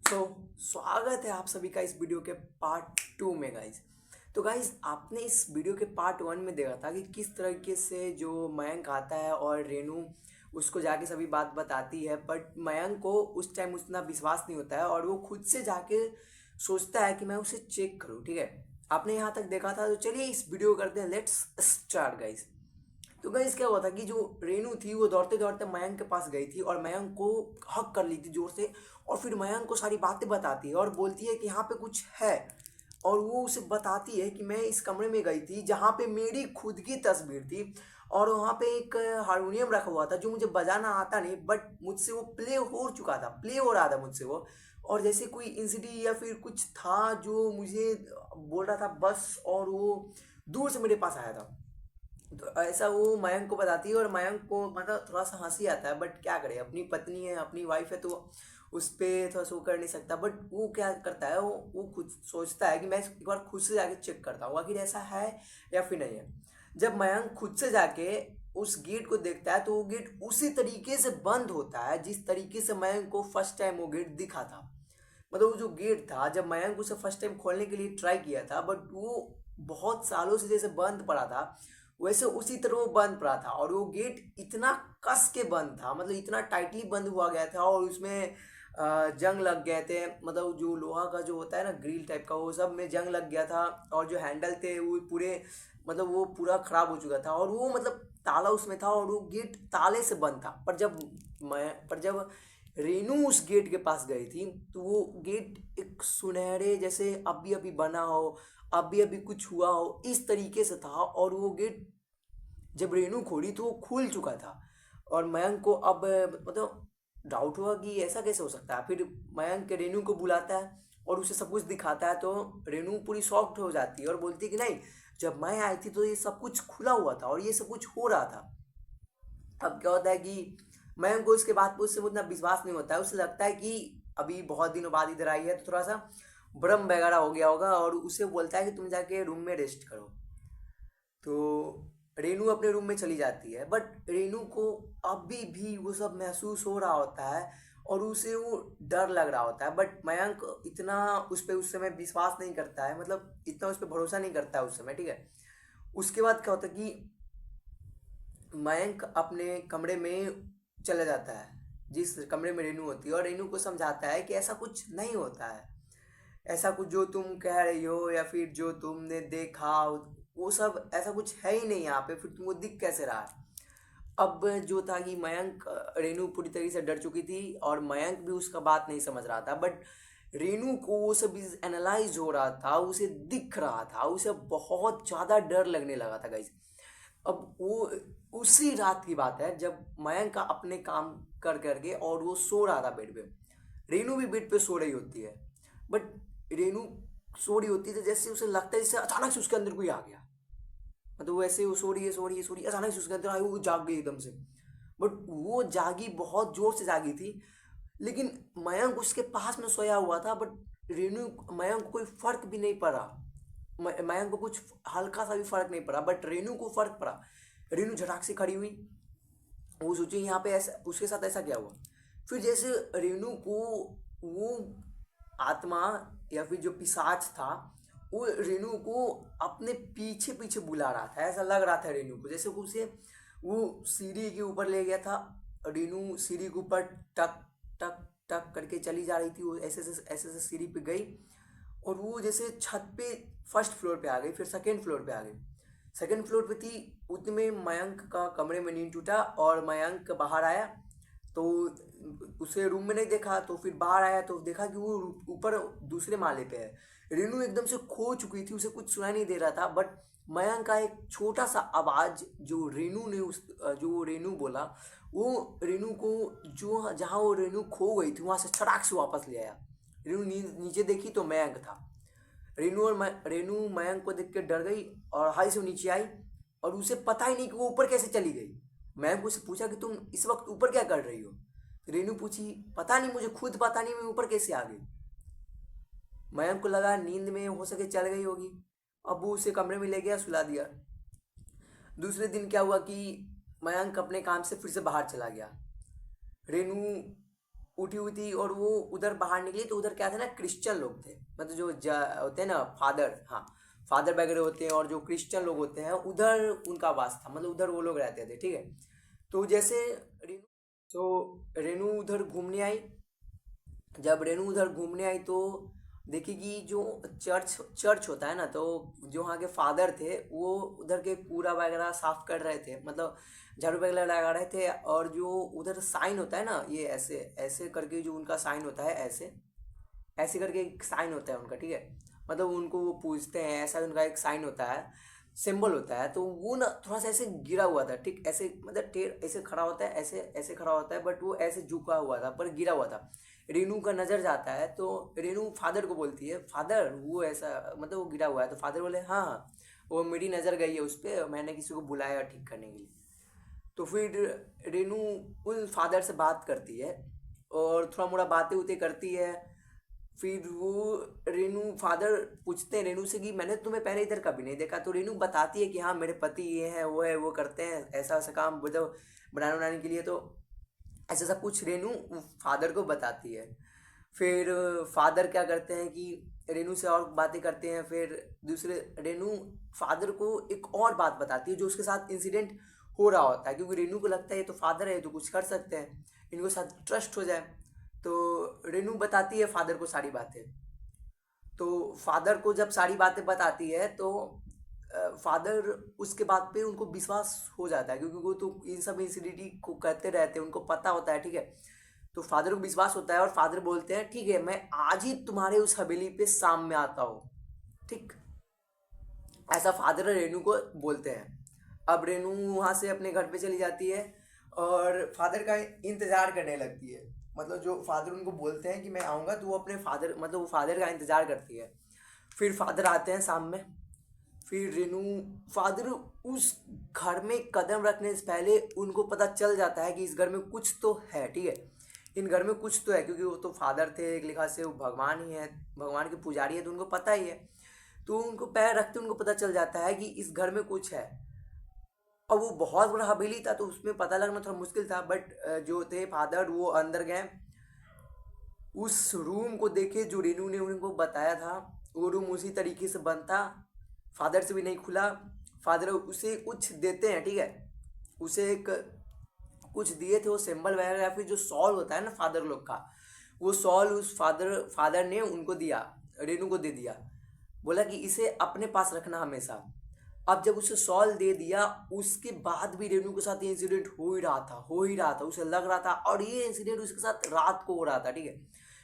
तो स्वागत है आप सभी का इस वीडियो के पार्ट 2 में गाइस। तो गाइस आपने इस वीडियो के पार्ट 1 में देखा था कि किस तरीके से जो मयंक आता है और रेनू उसको जाके सभी बात बताती है, बट मयंक को उस टाइम उतना विश्वास नहीं होता है और वो खुद से जाके सोचता है कि मैं उसे चेक करूँ। ठीक है, आपने यहाँ तक देखा था, तो चलिए इस वीडियो को करते हैं। Let's start guys. तो गाइस क्या हुआ था कि जो रेनू थी वो दौड़ते दौड़ते मयंक के पास गई थी और मयंक को हक कर ली थी जोर से। और फिर मयंक को सारी बातें बताती है और बोलती है कि यहाँ पे कुछ है। और वो उसे बताती है कि मैं इस कमरे में गई थी जहाँ पे मेरी खुद की तस्वीर थी और वहाँ पे एक हारमोनियम रखा हुआ था जो मुझे बजाना आता नहीं, बट मुझसे वो प्ले हो चुका था, प्ले हो रहा था मुझसे वो। और जैसे कोई इंसिडी या फिर कुछ था जो मुझे बोल रहा था बस, और वो दूर से मेरे पास आया था। तो ऐसा वो मयंक को बताती है और मयंक को मतलब थोड़ा सा हंसी आता है, बट क्या करे, अपनी पत्नी है, अपनी वाइफ है, तो उस पर थोड़ा सा वो कर नहीं सकता। बट वो क्या करता है, वो खुद सोचता है कि मैं एक बार खुद से जाके चेक करता हूँ आखिर ऐसा है या फिर नहीं है। जब मयंक खुद से जाके उस गेट को देखता है तो वो गेट उसी तरीके से बंद होता है जिस तरीके से मयंक को फर्स्ट टाइम वो गेट दिखा था। मतलब वो जो गेट था, जब मयंक उसे फर्स्ट टाइम खोलने के लिए ट्राई किया था, बट वो बहुत सालों से जैसे बंद पड़ा था वैसे उसी तरह वो बंद पड़ा था। और वो गेट इतना कस के बंद था, मतलब इतना टाइटली बंद हुआ गया था और उसमें जंग लग गए थे। मतलब जो लोहा का जो होता है ना, ग्रिल टाइप का, वो सब में जंग लग गया था। और जो हैंडल थे वो पूरे, मतलब वो पूरा खराब हो चुका था और वो मतलब ताला उसमें था और वो गेट ताले से बंद था। पर जब रेनू उस गेट के पास गई थी तो वो गेट एक सुनहरे जैसे अभी अभी बना हो, अभी अभी कुछ हुआ हो, इस तरीके से था। और वो गेट जब रेनू खोली तो वो खुल चुका था। और मयंक को अब मतलब डाउट हुआ कि ऐसा कैसे हो सकता है। फिर मयंक रेनू को बुलाता है और उसे सब कुछ दिखाता है, तो रेनू पूरी शॉक्ड हो जाती है और बोलती है कि नहीं, जब मैं आई थी तो ये सब कुछ खुला हुआ था और ये सब कुछ हो रहा था। अब क्या होता है कि मयंक को इसके बाद उससे उतना विश्वास नहीं होता है, उसे लगता है कि अभी बहुत दिनों बाद इधर आई है तो थोड़ा सा भ्रम वगैरह हो गया होगा, और उसे बोलता है कि तुम जाके रूम में रेस्ट करो। तो रेनू अपने रूम में चली जाती है, बट रेनू को अभी भी वो सब महसूस हो रहा होता है और उसे वो डर लग रहा होता है। बट मयंक इतना उस पर उस समय विश्वास नहीं करता है, मतलब इतना उस पर भरोसा नहीं करता है उस समय। ठीक है, उसके बाद क्या होता है कि मयंक अपने कमरे में चला जाता है जिस कमरे में रेनू होती है, और रेनू को समझाता है कि ऐसा कुछ नहीं होता है, ऐसा कुछ जो तुम कह रही हो या फिर जो तुमने देखा वो सब ऐसा कुछ है ही नहीं यहाँ पे, फिर तुमको दिख कैसे रहा है। अब जो था कि मयंक, रेनू पूरी तरीके से डर चुकी थी और मयंक भी उसका बात नहीं समझ रहा था, बट रेनू को वो सब एनालाइज हो रहा था, उसे दिख रहा था, उसे बहुत ज़्यादा डर लगने लगा था गाइस। अब वो उसी रात की बात है जब मयंक का अपने काम कर करके और वो सो रहा था बेड पे। रेनू भी बेड पे सो रही होती है, बट रेनू सो रही होती है तो जैसे उसे लगता है जैसे अचानक से उसके अंदर कोई आ गया। मतलब वो ऐसे वो सो रही है, सो रही है, सो रही है, अचानक से उसके अंदर आई, वो जाग गई एकदम से। बट वो जागी, बहुत जोर से जागी थी, लेकिन मयंक उसके पास में सोया हुआ था। बट रेनू, मयंक को कोई फर्क भी नहीं पड़ा। मयंक को कुछ हल्का सा भी फर्क नहीं पड़ा, बट रेनू को फर्क पड़ा। रेनू झटाक से खड़ी हुई, वो सोची यहाँ पे ऐसा उसके साथ ऐसा क्या हुआ। फिर जैसे रेनू को वो आत्मा या फिर जो पिशाच था वो रेनू को अपने पीछे पीछे बुला रहा था। ऐसा लग रहा था रेनू को जैसे कि उसे वो सीढ़ी के ऊपर ले गया था। रेनू सीढ़ी के ऊपर टक टक टक करके चली जा रही थी, वो ऐसे सीढ़ी पे गई और वो जैसे छत पे फर्स्ट फ्लोर पे आ गई, फिर सेकेंड फ्लोर पे आ गई। सेकेंड फ्लोर पे थी, उतने में मयंक का कमरे में नींद टूटा और मयंक बाहर आया। तो उसे रूम में नहीं देखा, तो फिर बाहर आया तो देखा कि वो ऊपर दूसरे माले पे है। रेनू एकदम से खो चुकी थी, उसे कुछ सुनाई नहीं दे रहा था, बट मयंक का एक छोटा सा आवाज जो रेनू ने उस जो रेनू बोला, वो रेनू को जो जहाँ वो रेनू खो गई थी वहां से छटाक से वापस ले आया। रेनू नीचे देखी तो मयंक था। रेनू मयंक को देख के डर गई और हाई से नीचे आई, और उसे पता ही नहीं कि वो ऊपर कैसे चली गई। मयंक उससे पूछा कि तुम इस वक्त ऊपर क्या कर रही हो। रेनू पूछी, पता नहीं, मुझे खुद पता नहीं मैं ऊपर कैसे आ गई। मयंक को लगा नींद में हो सके चल गई होगी। अब वो उसे कमरे में ले गया, सुला दिया। दूसरे दिन क्या हुआ कि मयंक अपने काम से फिर से बाहर चला गया। रेनू उठी हुई थी और वो उधर बाहर निकली तो उधर क्या थे ना, क्रिश्चियन लोग थे, मतलब जो होते हैं ना फादर, हाँ फादर वगैरह होते हैं और जो क्रिश्चियन लोग होते हैं उधर उनका वास था, मतलब उधर वो लोग रहते थे, ठीक है। तो जैसे रेनू तो रेनू उधर घूमने आई। जब रेनू उधर घूमने आई तो देखी कि जो चर्च चर्च होता है ना, तो जो वहाँ के फादर थे वो उधर के कूड़ा वगैरह साफ कर रहे थे, मतलब झाड़ू वगैरह लगा रहे थे। और जो उधर साइन होता है ना, ये ऐसे ऐसे करके जो उनका साइन होता है, ऐसे ऐसे करके एक साइन होता है उनका, ठीक है। मतलब उनको वो पूछते हैं, ऐसा उनका एक साइन होता है, सिंबल होता है। तो वो ना थोड़ा सा ऐसे गिरा हुआ था, ठीक ऐसे, मतलब टेढ़ ऐसे खड़ा होता है, ऐसे ऐसे खड़ा होता है, बट वो ऐसे झुका हुआ था पर गिरा हुआ था। रेनू का नज़र जाता है तो रेनू फादर को बोलती है, फादर वो ऐसा, मतलब वो गिरा हुआ है। तो फादर बोले हाँ हाँ, वो मेरी नज़र गई है उस पर, मैंने किसी को बुलाया ठीक करने के लिए। तो फिर रेनू उन फादर से बात करती है और थोड़ा मोड़ा बातें उतें करती है। फिर वो रेनू फादर पूछते हैं रेनू से कि मैंने तुम्हें पहले इधर कभी नहीं देखा। तो रेनू बताती है कि हाँ मेरे पति ये हैं, वो है, वो करते हैं ऐसा ऐसा काम, मतलब बनाने बनाने के लिए। तो ऐसा सब कुछ रेनू फादर को बताती है। फिर फादर क्या करते हैं कि रेनू से और बातें करते हैं। फिर दूसरे रेनू फादर को एक और बात बताती है जो उसके साथ इंसिडेंट हो रहा होता है, क्योंकि रेनू को लगता है ये तो फादर है तो कुछ कर सकते हैं, इनको साथ ट्रस्ट हो जाए। तो रेनू बताती है फादर को सारी बातें। तो फादर को जब सारी बातें बताती है तो फादर उसके बात पे उनको विश्वास हो जाता है, क्योंकि वो तो इन सब इंसिडेंट को करते रहते हैं, उनको पता होता है, ठीक है। तो फादर को विश्वास होता है और फादर बोलते हैं ठीक है, मैं आज ही तुम्हारे उस हवेली पे शाम में आता हूँ, ठीक। ऐसा फादर रेनू को बोलते हैं। अब रेनू वहाँ से अपने घर पे चली जाती है और फादर का इंतज़ार करने लगती है। मतलब जो फादर उनको बोलते हैं कि मैं आऊँगा, तो वो अपने फादर, मतलब वो फादर का इंतज़ार करती है। फिर फादर आते हैं शाम में। फिर रेनू फादर उस घर में कदम रखने से पहले उनको पता चल जाता है कि इस घर में कुछ तो है, ठीक है। इन घर में कुछ तो है, क्योंकि वो तो फादर थे एक लिखा से, वो भगवान ही है, भगवान के पुजारी है, तो उनको पता ही है। तो उनको पैर रखते उनको पता चल जाता है कि इस घर में कुछ है। और वो बहुत बड़ा हवेली था तो उसमें पता लगना थोड़ा मुश्किल था, बट जो थे फादर वो अंदर गए। उस रूम को देखे जो रेनू ने उनको बताया था, वो रूम उसी तरीके से बंद था, फादर से भी नहीं खुला। फादर उसे कुछ देते हैं, ठीक है। उसे एक कुछ दिए थे वो सिंबल वगैरह, या फिर जो सॉल होता है ना फादर लोग का, वो सॉल उस फादर फादर ने उनको दिया, रेनू को दे दिया। बोला कि इसे अपने पास रखना हमेशा। अब जब उसे सॉल दे दिया उसके बाद भी रेनू के साथ ये इंसिडेंट हो ही रहा था, हो ही रहा था, उसे लग रहा था। और ये इंसिडेंट उसके साथ रात को हो रहा था, ठीक है।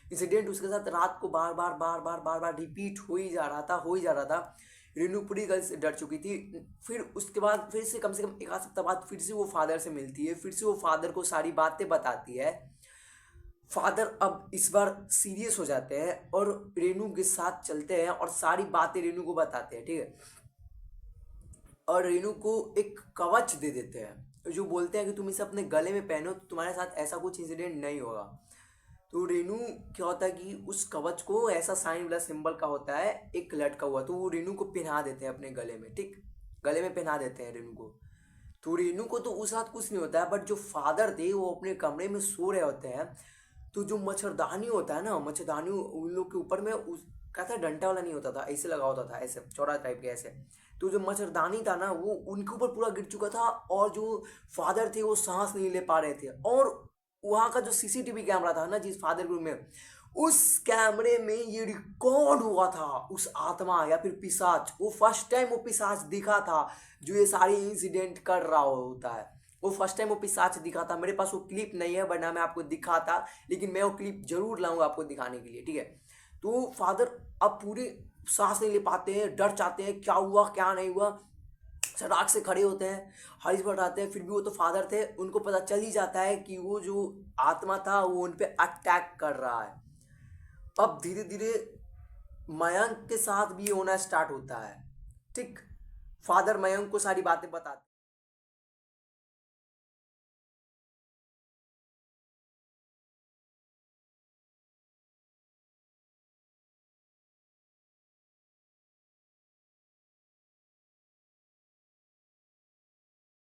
इंसिडेंट उसके साथ रात को बार बार बार बार बार बार रिपीट हो ही जा रहा था, हो ही जा रहा था। रेनू पूरी गल से डर चुकी थी। फिर उसके बाद फिर से कम एक आध सप्ताह बाद फिर से वो फादर से मिलती है, फिर से वो फादर को सारी बातें बताती है। फादर अब इस बार सीरियस हो जाते हैं और रेनू के साथ चलते हैं और सारी बातें रेनू को बताते हैं, ठीक है। और रेनू को एक कवच दे देते हैं, जो बोलते हैं कि तुम इसे अपने गले में पहनो तो तुम्हारे साथ ऐसा कुछ इंसिडेंट नहीं होगा। तो रेनू क्या होता है कि उस कवच को ऐसा साइन वाला सिंबल का होता है, एक लटका हुआ, तो वो रेनू को पहना देते हैं अपने गले में, ठीक। गले में पहना देते हैं रेनू को। तो रेनू को तो उस रात कुछ नहीं होता है, बट जो फादर थे वो अपने कमरे में सो रहे होते हैं। तो जो मच्छरदानी होता है ना, मच्छरदानी उन लोग के ऊपर में उस कहता है डंडा वाला नहीं होता था, ऐसे लगा होता था, ऐसे चौड़ा टाइप के ऐसे। तो जो मच्छरदानी था ना वो उनके ऊपर पूरा गिर चुका था, और जो फादर थे वो सांस नहीं ले पा रहे थे। और वहाँ का जो सीसीटीवी कैमरा था ना जिस फादर के रूम में, उस कैमरे में ये रिकॉर्ड हुआ था उस आत्मा या फिर पिशाच, वो फर्स्ट टाइम वो पिशाच दिखा था जो ये सारी इंसिडेंट कर रहा होता है। वो फर्स्ट टाइम वो पिशाच दिखा था। मेरे पास वो क्लिप नहीं है वरना मैं आपको दिखाता, लेकिन मैं वो क्लिप जरूर लाऊंगा आपको दिखाने के लिए, ठीक है। तो फादर अब पूरे सांस नहीं ले पाते हैं, डर जाते हैं क्या हुआ क्या नहीं हुआ, सड़ाक से खड़े होते हैं, हरीश भट्ट आते हैं। फिर भी वो तो फादर थे, उनको पता चल ही जाता है कि वो जो आत्मा था वो उन पे अटैक कर रहा है। अब धीरे धीरे मयंक के साथ भी ये होना स्टार्ट होता है, ठीक। फादर मयंक को सारी बातें बताते